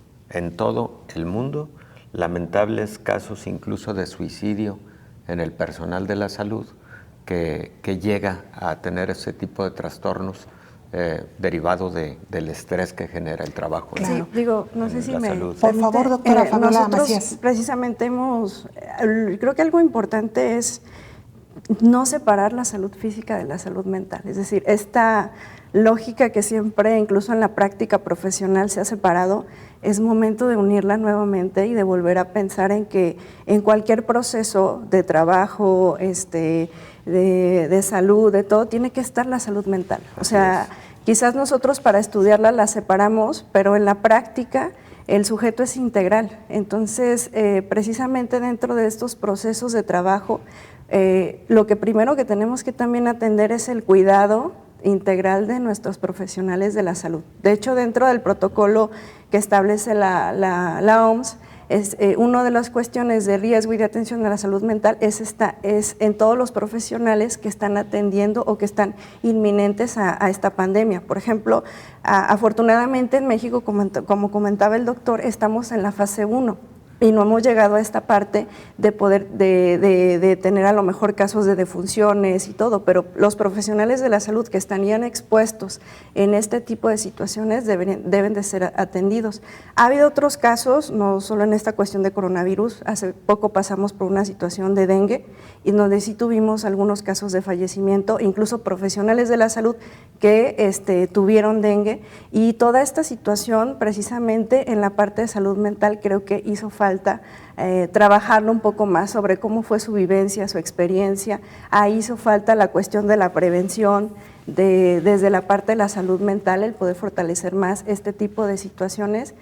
lamentables casos incluso de suicidio en el personal de la salud que llega a tener ese tipo de trastornos derivado del estrés que genera el trabajo. Sí, no sé si me... Salud. Por favor, doctora Fabiola Macías. Precisamente creo que algo importante es no separar la salud física de la salud mental. Es decir, esta lógica que siempre, incluso en la práctica profesional, se ha separado, es momento de unirla nuevamente y de volver a pensar en que en cualquier proceso de trabajo, de salud, de todo, tiene que estar la salud mental. O sea, quizás nosotros para estudiarla la separamos, pero en la práctica el sujeto es integral. Entonces, precisamente dentro de estos procesos de trabajo, lo que primero que tenemos que también atender es el cuidado integral de nuestros profesionales de la salud. De hecho, dentro del protocolo que establece la OMS, una de las cuestiones de riesgo y de atención a la salud mental es en todos los profesionales que están atendiendo o que están inminentes a esta pandemia. Por ejemplo, afortunadamente en México, como comentaba el doctor, estamos en la fase 1. Y no hemos llegado a esta parte de poder de tener a lo mejor casos de defunciones y todo, pero los profesionales de la salud que estarían expuestos en este tipo de situaciones deben de ser atendidos. Ha habido otros casos, no solo en esta cuestión de coronavirus, hace poco pasamos por una situación de dengue y donde sí tuvimos algunos casos de fallecimiento, incluso profesionales de la salud que tuvieron dengue, y toda esta situación precisamente en la parte de salud mental creo que hizo falta trabajarlo un poco más sobre cómo fue su vivencia, su experiencia. Ahí hizo falta la cuestión de la prevención, desde la parte de la salud mental, el poder fortalecer más este tipo de situaciones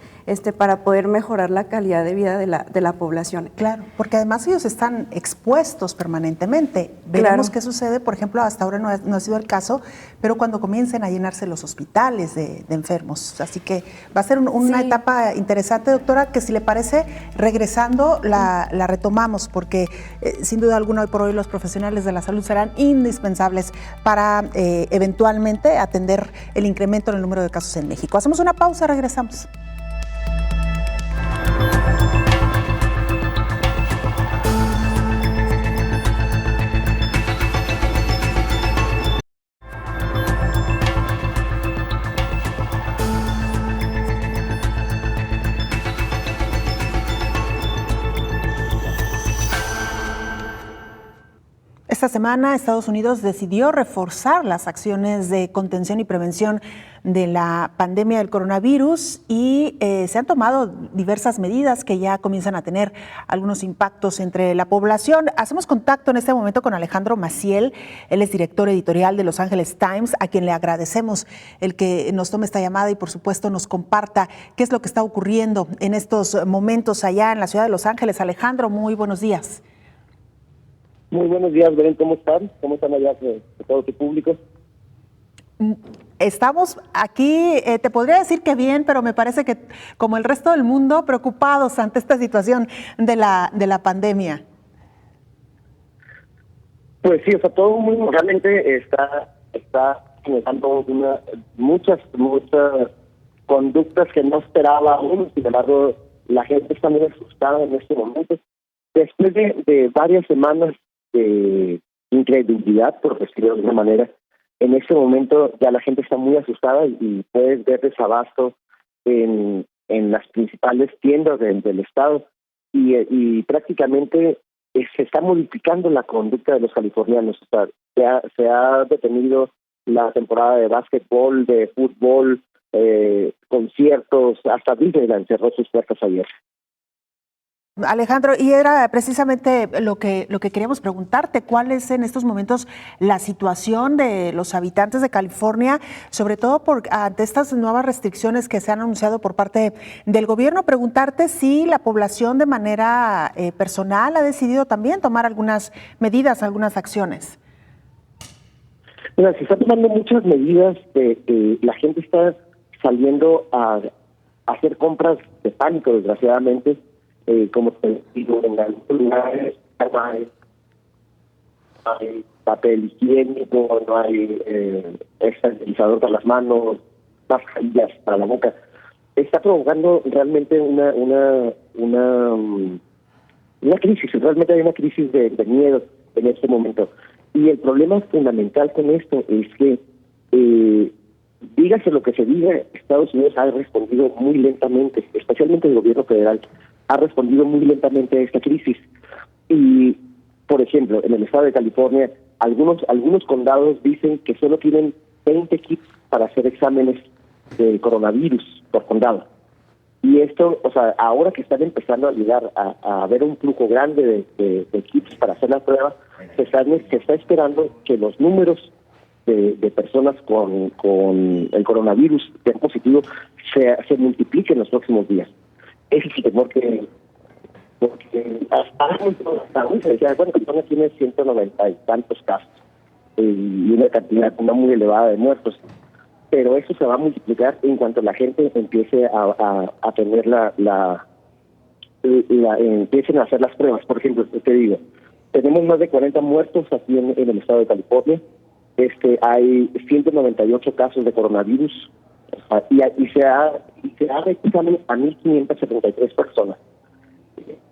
para poder mejorar la calidad de vida de la población. Claro, porque además ellos están expuestos permanentemente. Veremos qué sucede, por ejemplo, hasta ahora no ha sido el caso, pero cuando comiencen a llenarse los hospitales de enfermos. Así que va a ser una etapa interesante, doctora, que si le parece, regresando, la retomamos, porque sin duda alguna hoy por hoy los profesionales de la salud serán indispensables para eventualmente atender el incremento en el número de casos en México. Hacemos una pausa, regresamos. Esta semana Estados Unidos decidió reforzar las acciones de contención y prevención de la pandemia del coronavirus y se han tomado diversas medidas que ya comienzan a tener algunos impactos entre la población. Hacemos contacto en este momento con Alejandro Maciel, él es director editorial de Los Angeles Times, a quien le agradecemos el que nos tome esta llamada y por supuesto nos comparta qué es lo que está ocurriendo en estos momentos allá en la ciudad de Los Ángeles. Alejandro, muy buenos días. Muy buenos días, Belén, ¿cómo están? ¿Cómo están allá de todo tu público? Estamos aquí, te podría decir que bien, pero me parece que como el resto del mundo, preocupados ante esta situación de la pandemia. Pues sí, o sea, todo el mundo realmente está generando muchas conductas que no esperaba aún. Sin embargo, la gente está muy asustada en este momento. Después de varias semanas de incredulidad, por decirlo de alguna manera, en este momento ya la gente está muy asustada y puedes ver desabasto en las principales tiendas del estado y prácticamente se está modificando la conducta de los californianos. O sea, se ha detenido la temporada de básquetbol, de fútbol, conciertos, hasta Disneyland cerró sus puertas ayer. Alejandro, y era precisamente lo que queríamos preguntarte, ¿cuál es en estos momentos la situación de los habitantes de California, sobre todo ante estas nuevas restricciones que se han anunciado por parte del gobierno? Preguntarte si la población de manera personal ha decidido también tomar algunas medidas, algunas acciones. Mira, se están tomando muchas medidas, la gente está saliendo a hacer compras de pánico, desgraciadamente. Como te digo, en algunos lugares no hay papel higiénico, no hay esterilizador para las manos, mascarillas para la boca. Está provocando realmente una crisis, realmente hay una crisis de miedo en este momento. Y el problema fundamental con esto es que, dígase lo que se diga, Estados Unidos ha respondido muy lentamente, especialmente el gobierno federal, ha respondido muy lentamente a esta crisis. Y, por ejemplo, en el estado de California, algunos condados dicen que solo tienen 20 kits para hacer exámenes de coronavirus por condado. Y esto, o sea, ahora que están empezando a llegar a haber un flujo grande de kits para hacer la prueba, se está esperando que los números de personas con el coronavirus positivo se multipliquen en los próximos días. Ese es el temor porque hasta hoy se decía, bueno, California tiene 190 y tantos casos. y una cantidad no muy elevada de muertos. Pero eso se va a multiplicar en cuanto la gente empiece a tener empiecen a hacer las pruebas. Por ejemplo, te digo, tenemos más de 40 muertos aquí en el estado de California. Hay 198 casos de coronavirus y se ha registrado a 1.573 personas.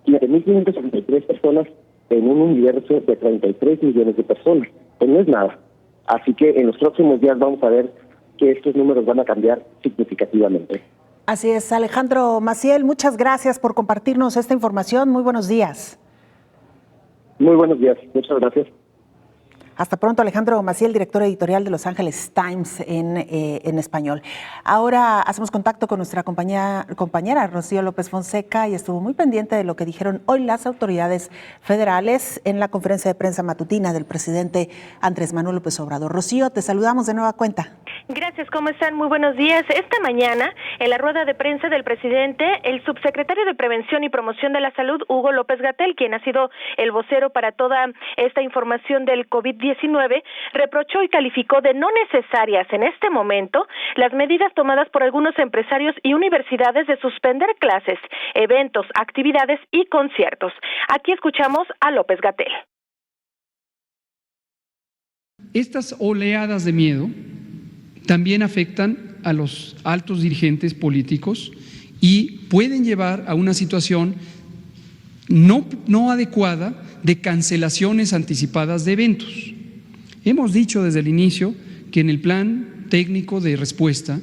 Y de 1.573 personas en un universo de 33 millones de personas. Pues no es nada. Así que en los próximos días vamos a ver que estos números van a cambiar significativamente. Así es, Alejandro Maciel, muchas gracias por compartirnos esta información. Muy buenos días. Muy buenos días, muchas gracias. Hasta pronto, Alejandro Maciel, director editorial de Los Angeles Times en español. Ahora hacemos contacto con nuestra compañera Rocío López Fonseca y estuvo muy pendiente de lo que dijeron hoy las autoridades federales en la conferencia de prensa matutina del presidente Andrés Manuel López Obrador. Rocío, te saludamos de nueva cuenta. Gracias, ¿cómo están? Muy buenos días. Esta mañana, en la rueda de prensa del presidente, el subsecretario de Prevención y Promoción de la Salud, Hugo López-Gatell, quien ha sido el vocero para toda esta información del COVID-19, reprochó y calificó de no necesarias en este momento las medidas tomadas por algunos empresarios y universidades de suspender clases, eventos, actividades y conciertos. Aquí escuchamos a López-Gatell. Estas oleadas de miedo también afectan a los altos dirigentes políticos y pueden llevar a una situación no adecuada de cancelaciones anticipadas de eventos. Hemos dicho desde el inicio que en el plan técnico de respuesta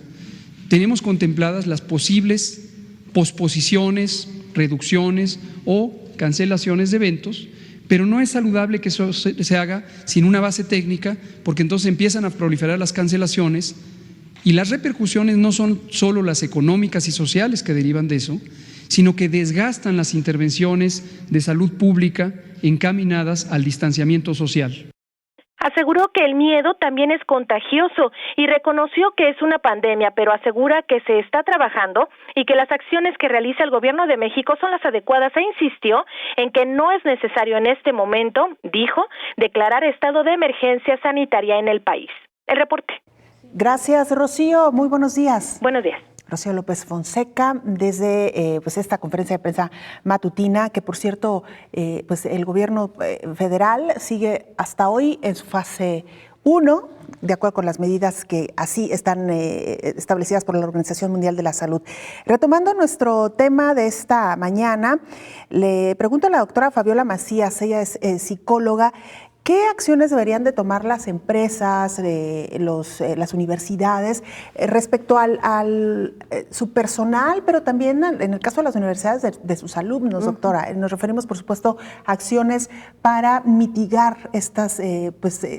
tenemos contempladas las posibles posposiciones, reducciones o cancelaciones de eventos, pero no es saludable que eso se haga sin una base técnica, porque entonces empiezan a proliferar las cancelaciones y las repercusiones no son solo las económicas y sociales que derivan de eso, sino que desgastan las intervenciones de salud pública encaminadas al distanciamiento social. Aseguró que el miedo también es contagioso y reconoció que es una pandemia, pero asegura que se está trabajando y que las acciones que realiza el Gobierno de México son las adecuadas e insistió en que no es necesario en este momento, dijo, declarar estado de emergencia sanitaria en el país. El reporte. Gracias, Rocío. Muy buenos días. Buenos días. Rocío López Fonseca, desde esta conferencia de prensa matutina, que por cierto, pues el gobierno federal sigue hasta hoy en su fase 1, de acuerdo con las medidas que así están establecidas por la Organización Mundial de la Salud. Retomando nuestro tema de esta mañana, le pregunto a la doctora Fabiola Macías, ella es psicóloga, ¿qué acciones deberían de tomar las empresas, las universidades respecto al su personal, pero también en el caso de las universidades de sus alumnos, doctora? Nos referimos, por supuesto, a acciones para mitigar estas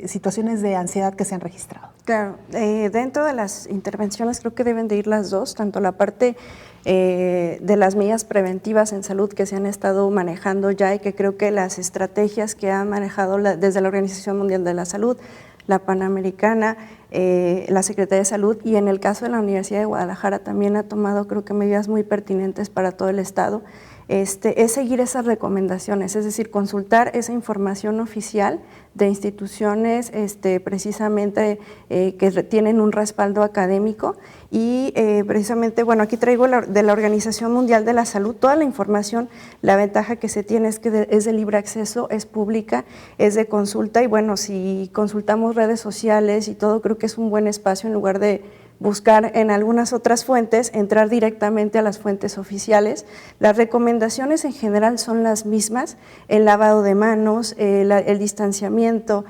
situaciones de ansiedad que se han registrado. Claro, dentro de las intervenciones creo que deben de ir las dos, tanto la parte de las medidas preventivas en salud que se han estado manejando ya y que creo que las estrategias que han manejado desde la Organización Mundial de la Salud, la Panamericana, la Secretaría de Salud y en el caso de la Universidad de Guadalajara también ha tomado creo que medidas muy pertinentes para todo el estado, es seguir esas recomendaciones, es decir, consultar esa información oficial de instituciones precisamente que tienen un respaldo académico y precisamente, bueno, aquí traigo de la Organización Mundial de la Salud toda la información, la ventaja que se tiene es que es de libre acceso, es pública, es de consulta y bueno, si consultamos redes sociales y todo, creo que es un buen espacio en lugar de buscar en algunas otras fuentes, entrar directamente a las fuentes oficiales. Las recomendaciones en general son las mismas, el lavado de manos, el distanciamiento,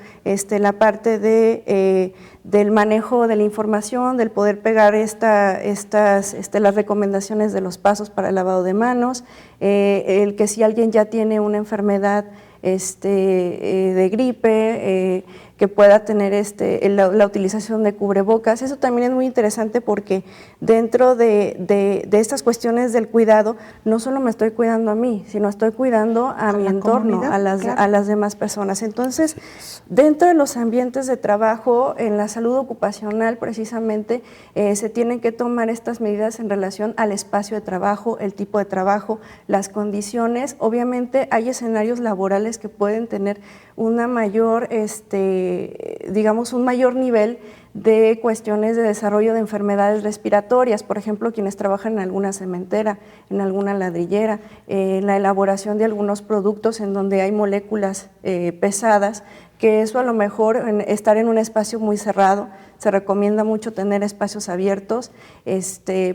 la parte del manejo de la información, del poder pegar las recomendaciones de los pasos para el lavado de manos, el que si alguien ya tiene una enfermedad de gripe, que pueda tener la utilización de cubrebocas. Eso también es muy interesante porque dentro de estas cuestiones del cuidado, no solo me estoy cuidando a mí, sino estoy cuidando a mi entorno, a las demás personas. Entonces, dentro de los ambientes de trabajo, en la salud ocupacional precisamente, se tienen que tomar estas medidas en relación al espacio de trabajo, el tipo de trabajo, las condiciones. Obviamente hay escenarios laborales que pueden tener una mayor digamos, un mayor nivel de cuestiones de desarrollo de enfermedades respiratorias, por ejemplo, quienes trabajan en alguna cementera, en alguna ladrillera, en la elaboración de algunos productos en donde hay moléculas pesadas, que eso a lo mejor estar en un espacio muy cerrado, se recomienda mucho tener espacios abiertos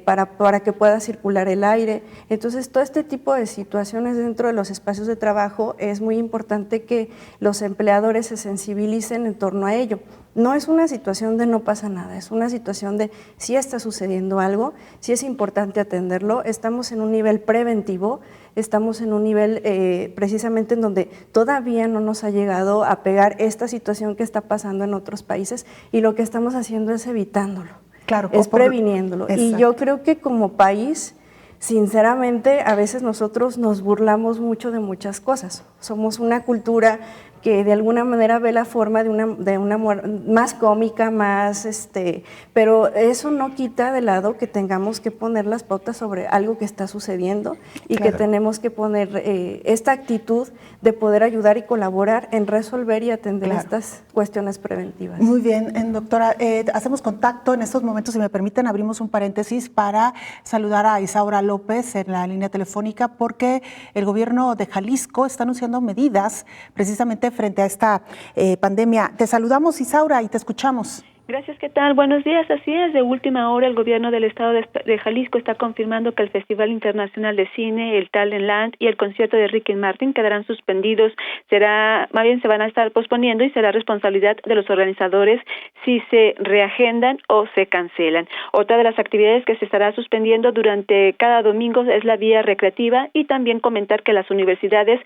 para que pueda circular el aire. Entonces, todo este tipo de situaciones dentro de los espacios de trabajo es muy importante que los empleadores se sensibilicen en torno a ello. No es una situación de no pasa nada, es una situación de si está sucediendo algo, si es importante atenderlo, estamos en un nivel preventivo, estamos en un nivel precisamente en donde todavía no nos ha llegado a pegar esta situación que está pasando en otros países y lo que estamos haciendo es evitándolo, es previniéndolo. Exacto. Y yo creo que como país, sinceramente, a veces nosotros nos burlamos mucho de muchas cosas. Somos una cultura que de alguna manera ve la forma de una más cómica, más pero eso no quita de lado que tengamos que poner las pautas sobre algo que está sucediendo y que tenemos que poner esta actitud de poder ayudar y colaborar en resolver y atender estas cuestiones preventivas. Muy bien, doctora, hacemos contacto en estos momentos, si me permiten, abrimos un paréntesis para saludar a Isaura López en la línea telefónica, porque el gobierno de Jalisco está anunciando medidas precisamente frente a esta pandemia. Te saludamos, Isaura, y te escuchamos. Gracias, ¿qué tal? Buenos días. Así es, de última hora el gobierno del estado de Jalisco está confirmando que el Festival Internacional de Cine, el Talentland y el concierto de Ricky Martin quedarán suspendidos. Se van a estar posponiendo y será responsabilidad de los organizadores si se reagendan o se cancelan. Otra de las actividades que se estará suspendiendo durante cada domingo es la vía recreativa, y también comentar que las universidades,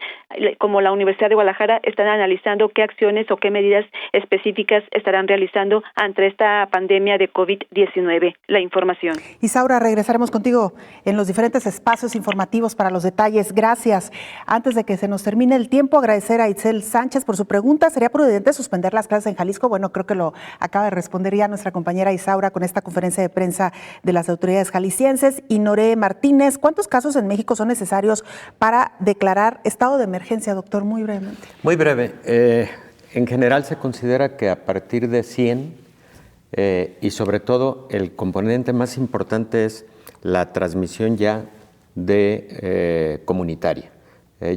como la Universidad de Guadalajara, están analizando qué acciones o qué medidas específicas estarán realizando ante esta pandemia de COVID-19. La información. Isaura, regresaremos contigo en los diferentes espacios informativos para los detalles. Gracias. Antes de que se nos termine el tiempo, agradecer a Itzel Sánchez por su pregunta. ¿Sería prudente suspender las clases en Jalisco? Bueno, creo que lo acaba de responder ya nuestra compañera Isaura con esta conferencia de prensa de las autoridades jaliscienses. Y Noré Martínez, ¿cuántos casos en México son necesarios para declarar estado de emergencia, doctor? Muy brevemente. Muy breve. En general se considera que a partir de 100 y sobre todo el componente más importante es la transmisión ya de comunitaria,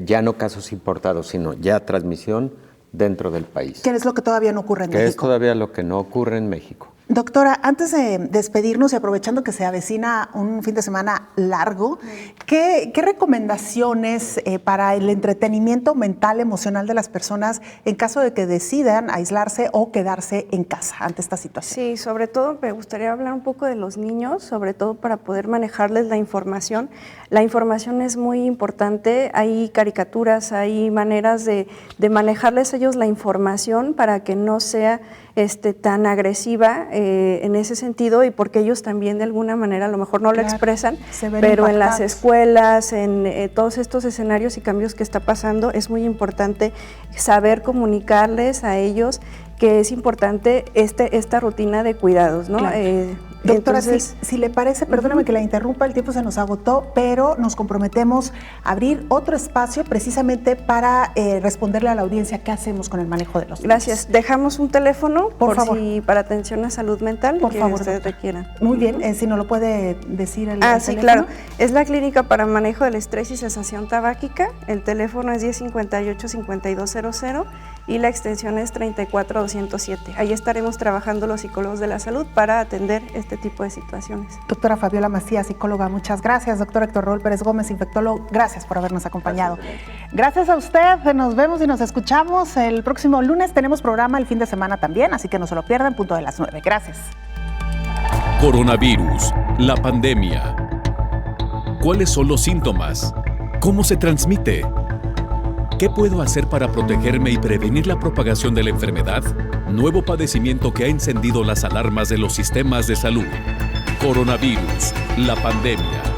ya no casos importados, sino ya transmisión dentro del país. ¿Qué es lo que todavía no ocurre en México? Que es todavía lo que no ocurre en México. Doctora, antes de despedirnos y aprovechando que se avecina un fin de semana largo, ¿qué recomendaciones para el entretenimiento mental, emocional de las personas en caso de que decidan aislarse o quedarse en casa ante esta situación? Sí, sobre todo me gustaría hablar un poco de los niños, sobre todo para poder manejarles la información. La información es muy importante, hay caricaturas, hay maneras de manejarles ellos la información para que no sea tan agresiva en ese sentido, y porque ellos también de alguna manera a lo mejor no lo expresan, pero en las escuelas, en todos estos escenarios y cambios que está pasando, es muy importante saber comunicarles a ellos que es importante esta rutina de cuidados, ¿no? Claro. Doctora, si le parece, perdóname que la interrumpa, el tiempo se nos agotó, pero nos comprometemos a abrir otro espacio precisamente para responderle a la audiencia qué hacemos con el manejo de los niños. Gracias. Dejamos un teléfono por favor, para atención a salud mental, por favor, ustedes requieran. Muy bien, si nos lo puede decir el sí, teléfono. Claro. Es la Clínica para Manejo del Estrés y Cesación Tabáquica. El teléfono es 1058-5200 y la extensión es 34207. Ahí estaremos trabajando los psicólogos de la salud para atender este tipo de situaciones. Doctora Fabiola Macías, psicóloga, muchas gracias. Doctor Héctor Raúl Pérez Gómez, infectólogo, gracias por habernos acompañado. Gracias a usted, nos vemos y nos escuchamos el próximo lunes. Tenemos programa el fin de semana también, así que no se lo pierdan, punto de las 9. Gracias. Coronavirus, la pandemia. ¿Cuáles son los síntomas? ¿Cómo se transmite? ¿Qué puedo hacer para protegerme y prevenir la propagación de la enfermedad? Nuevo padecimiento que ha encendido las alarmas de los sistemas de salud. Coronavirus, la pandemia.